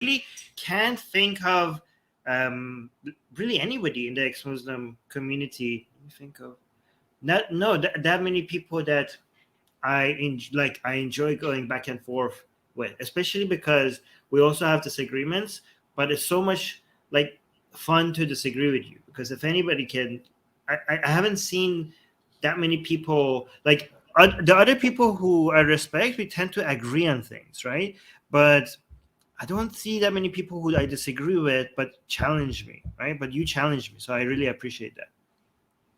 really can't think of really anybody in the ex-Muslim community. Let me think of that many people that I enjoy going back and forth with, especially because we also have disagreements, but it's so much like fun to disagree with you, because if anybody can, I haven't seen that many people like the other people who I respect. We tend to agree on things, right? But I don't see that many people who I disagree with but challenge me, right? But you challenge me, so I really appreciate that.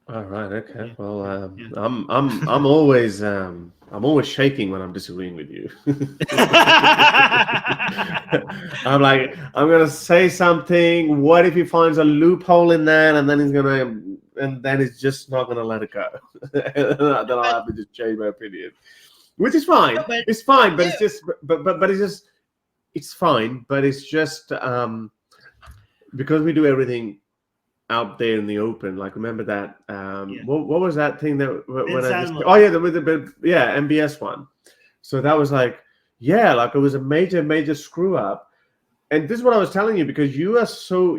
All right. Okay. Yeah. Well, Yeah. I'm always shaking when I'm disagreeing with you. I'm like, I'm gonna say something. What if he finds a loophole in that, and then he's just not gonna let it go. Then I'll have to just change my opinion, which is fine. No, but It's fine, but it's just, but it's just, it's fine, but it's just because we do everything out there in the open. Like, remember that? What was that thing that when I just? Oh yeah, the MBS one. So that was like, yeah, like it was a major screw up. And this is what I was telling you, because you are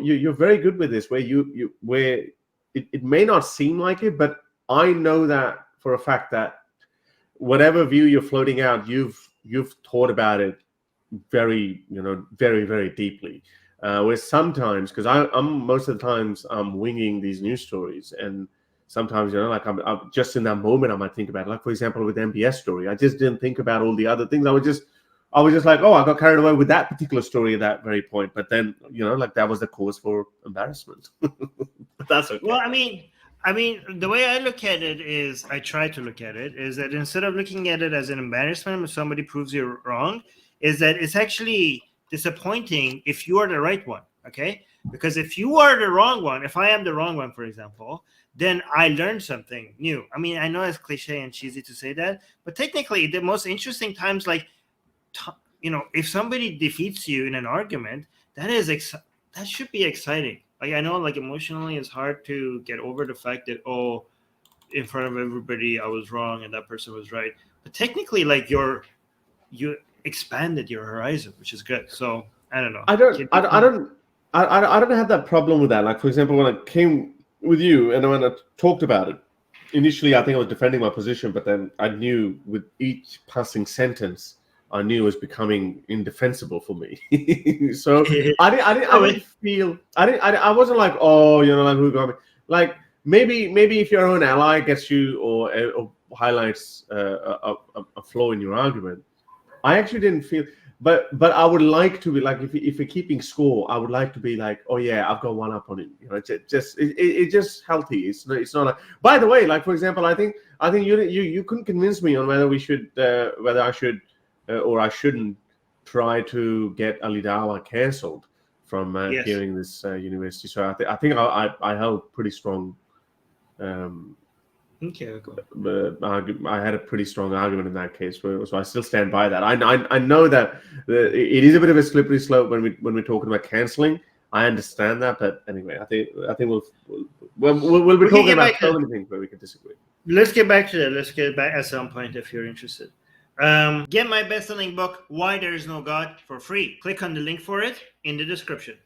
you're very good with this, where it may not seem like it, but I know that for a fact that whatever view you're floating out, you've thought about it very, very deeply. Where sometimes, because I'm most of the times I'm winging these news stories, and sometimes like I'm just in that moment I might think about it. Like, for example, with the MBS story, I just didn't think about all the other things. I was just like, oh, I got carried away with that particular story at that very point. But then like that was the cause for embarrassment. But that's okay. Well, I mean, the way I look at it is, I try to look at it, is that instead of looking at it as an embarrassment if somebody proves you wrong, is that it's actually disappointing if you are the right one, okay? Because if you are the wrong one, if I am the wrong one, for example, then I learned something new. I mean, I know it's cliche and cheesy to say that, but technically the most interesting times, like, if somebody defeats you in an argument, that should be exciting. Like, I know, like, emotionally it's hard to get over the fact that, oh, in front of everybody I was wrong and that person was right. But technically, like, you expanded your horizon, which is good. So I don't know. I don't have that problem with that. Like, for example, when I came with you and when I talked about it, initially I think I was defending my position, but then I knew with each passing sentence, I knew it was becoming indefensible for me. So I wasn't like, oh, like, who got me? Like, maybe if your own ally gets you or highlights a flaw in your argument, I actually didn't feel. But I would like to be like, if we're keeping score, I would like to be like, oh yeah, I've got one up on it. It's just healthy. It's not like. By the way, like, for example, I think you couldn't convince me on whether I should or I shouldn't try to get Ali Dawah cancelled from hearing this university. So I think I held pretty strong. Okay, cool. I had a pretty strong argument in that case, so I still stand by that. I know that it is a bit of a slippery slope when we're talking about cancelling. I understand that, but anyway, I think we'll be talking about so many things where we can disagree. Let's get back to that. Let's get back at some point if you're interested. Get my best-selling book, Why There Is No God, for free. Click on the link for it in the description.